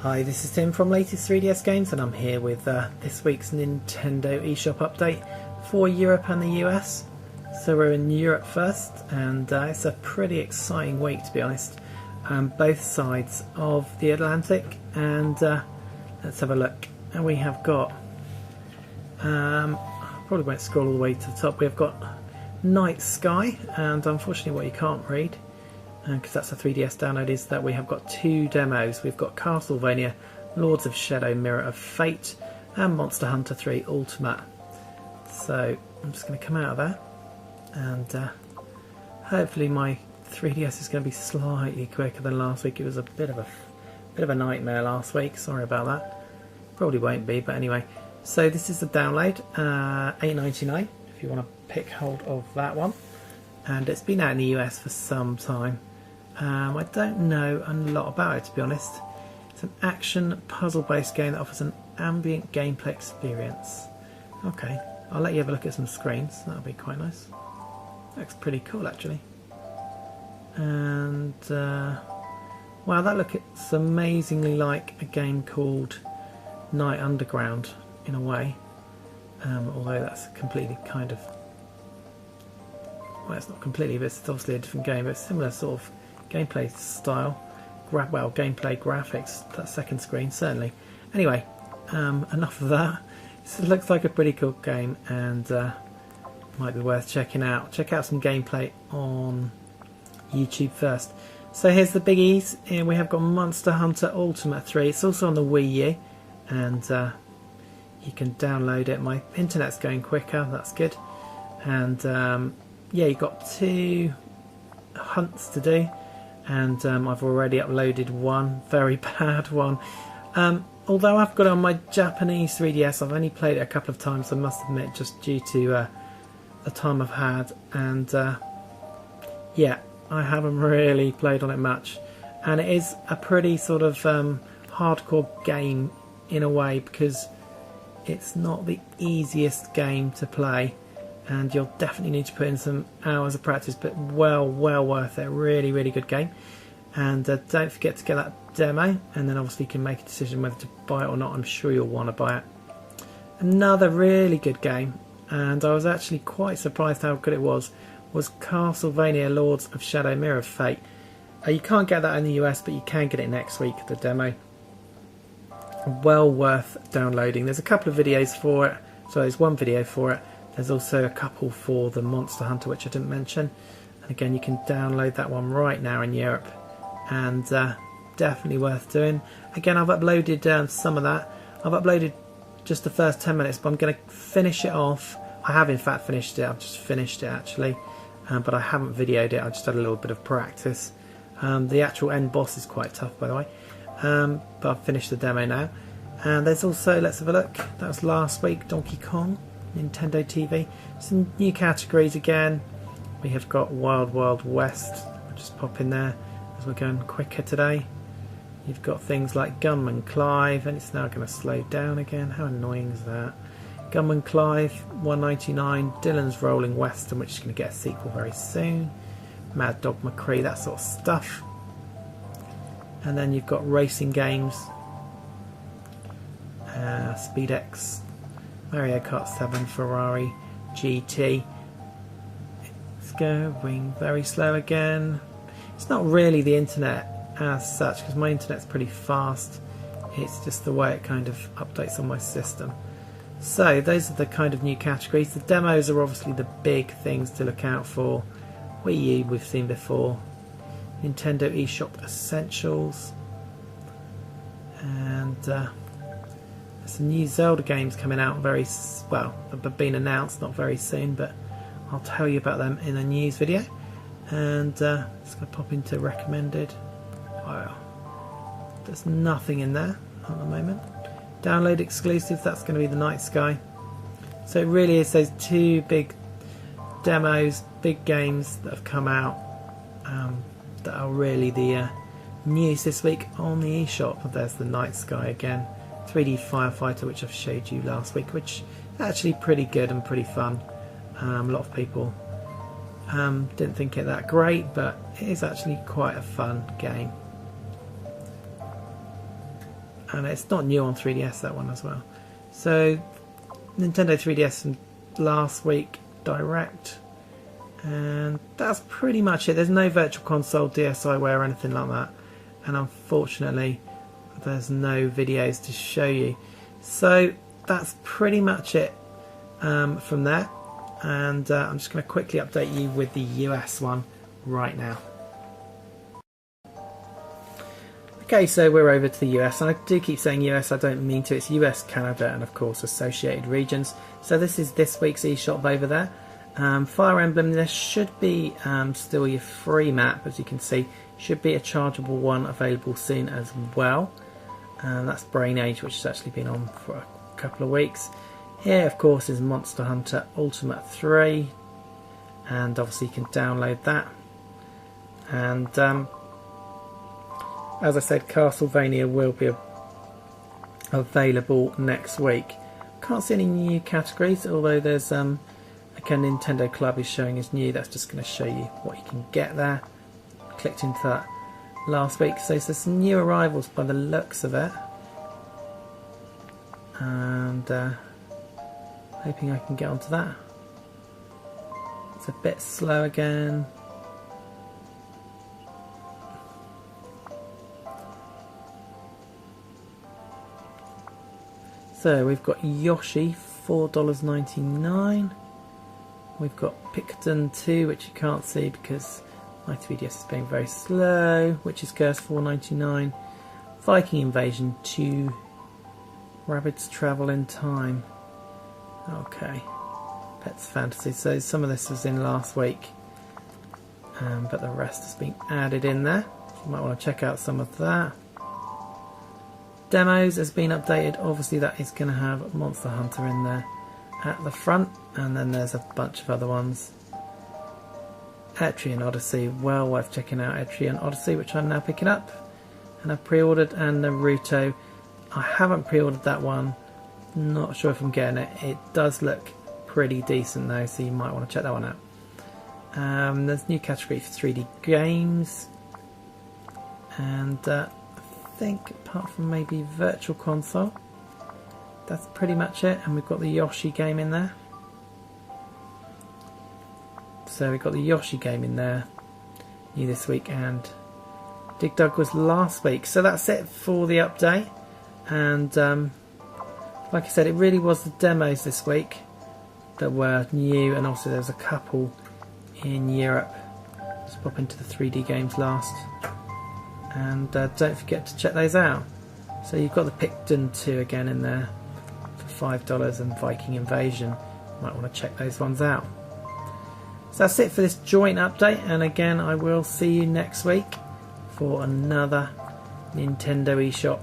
Hi, this is Tim from Latest 3DS Games, and I'm here with this week's Nintendo eShop update for Europe and the US. So we're in Europe first, and it's a pretty exciting week, to be honest. Both sides of the Atlantic, and let's have a look. And we have got, probably won't scroll all the way to the top, we've got Night Sky, and unfortunately what you can't read, because that's a 3DS download, is that we have got two demos. We've got Castlevania, Lords of Shadow, Mirror of Fate, and Monster Hunter 3 Ultimate. So I'm just going to come out of there, and hopefully my 3DS is going to be slightly quicker than last week. It was a bit of a nightmare last week. Sorry about that. Probably won't be, but anyway. So this is the download, $8.99 if you want to pick hold of that one. And it's been out in the US for some time. I don't know a lot about it, to be honest. It's an action puzzle-based game that offers an ambient gameplay experience. Okay, I'll let you have a look at some screens. That'll be quite nice. Looks pretty cool, actually. And wow, that looks amazingly like a game called Night Underground in a way. Although that's completely kind of, well, it's not completely, but it's obviously a different game, but it's similar sort of gameplay style, well, gameplay graphics, that second screen certainly. Anyway, enough of that. It looks like a pretty cool game, and might be worth checking out. Check out some gameplay on YouTube first. So here's the biggies. Here we have got Monster Hunter Ultimate 3. It's also on the Wii U, and you can download it. My internet's going quicker, that's good. And yeah, you've got two hunts to do, and I've already uploaded one, very bad one. Although I've got it on my Japanese 3DS, I've only played it a couple of times, I must admit, just due to the time I've had, and yeah, I haven't really played on it much. And it is a pretty sort of hardcore game in a way, because it's not the easiest game to play, and you'll definitely need to put in some hours of practice, but well worth it. Really, really good game. And don't forget to get that demo, and then obviously you can make a decision whether to buy it or not. I'm sure you'll want to buy it. Another really good game, and I was actually quite surprised how good it was Castlevania Lords of Shadow, Mirror of Fate. You can't get that in the US, but you can get it next week, the demo. Well worth downloading. There's a couple of videos for it, so there's one video for it. There's also a couple for the Monster Hunter, which I didn't mention. And again, you can download that one right now in Europe, and definitely worth doing. Again, I've uploaded some of that. I've uploaded just the first 10 minutes, but I'm going to finish it off. I have in fact finished it. I've just finished it actually, but I haven't videoed it. I just had a little bit of practice. The actual end boss is quite tough, by the way. But I've finished the demo now. And there's also, let's have a look, that was last week, Donkey Kong, Nintendo TV. Some new categories again. We have got Wild Wild West. I'll just pop in there as we're going quicker today. You've got things like Gunman Clive, and it's now going to slow down again. How annoying is that? Gunman Clive, $1.99. Dylan's Rolling Western, which is going to get a sequel very soon. Mad Dog McCree, that sort of stuff. And then you've got racing games, Speed X, Mario Kart 7, Ferrari GT. It's going very slow again. It's not really the internet as such, because my internet's pretty fast. It's just the way it kind of updates on my system. So those are the kind of new categories. The demos are obviously the big things to look out for. Wii U we've seen before. Nintendo eShop Essentials, and there's some new Zelda games coming out very well, have been announced, not very soon, but I'll tell you about them in a news video. And it's going to pop into recommended. Wow, there's nothing in there at the moment. Download exclusive, that's going to be the Night Sky. So it really is those two big demos, big games that have come out, that are really the news this week on the eShop. There's the Night Sky again, 3D Firefighter, which I've showed you last week, which is actually pretty good and pretty fun. A lot of people didn't think it that great, but it is actually quite a fun game. and it's not new on 3DS, that one as well. So Nintendo 3DS and last week Direct, and that's pretty much it. There's no Virtual Console, DSiWare or anything like that, and unfortunately there's no videos to show you. So that's pretty much it from there, and I'm just going to quickly update you with the US one right now. Okay, so we're over to the US, and I do keep saying US, I don't mean to. It's US, Canada, and of course associated regions. So this is this week's eShop over there. Fire Emblem, there should be still your free map, as you can see. Should be a chargeable one available soon as well. That's Brain Age, which has actually been on for a couple of weeks. Here, of course, is Monster Hunter Ultimate 3, and obviously you can download that. And as I said, Castlevania will be available next week. Can't see any new categories, although there's again, Nintendo Club is showing as new. That's just going to show you what you can get there. Clicked into that last week, so there's some new arrivals by the looks of it, and hoping I can get onto that. It's a bit slow again. So we've got Yoshi, $4.99. We've got Picton 2, which you can't see because my 3DS is being very slow, Witch's Curse, $4.99. Viking Invasion 2. Rabbids Travel in Time. Okay. Pets Fantasy. So some of this was in last week, but the rest has been added in there. So you might want to check out some of that. Demos has been updated. Obviously that is going to have Monster Hunter in there at the front, and then there's a bunch of other ones. Etrian Odyssey, well worth checking out. Etrian Odyssey, which I'm now picking up and I've pre-ordered, and Naruto. I haven't pre-ordered that one, not sure if I'm getting it. It does look pretty decent though, so you might want to check that one out. There's a new category for 3D games, and I think apart from maybe Virtual Console, that's pretty much it. And we've got the Yoshi game in there. So we've got the Yoshi game in there, new this week, and Dig Dug was last week. So that's it for the update, and like I said, it really was the demos this week that were new, and also there was a couple in Europe. Let's pop into the 3D games last, and don't forget to check those out. So you've got the Picton 2 again in there for $5, and Viking Invasion. You might want to check those ones out. So that's it for this joint update, and again I will see you next week for another Nintendo eShop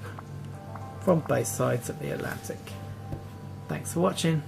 from both sides of the Atlantic. Thanks for watching.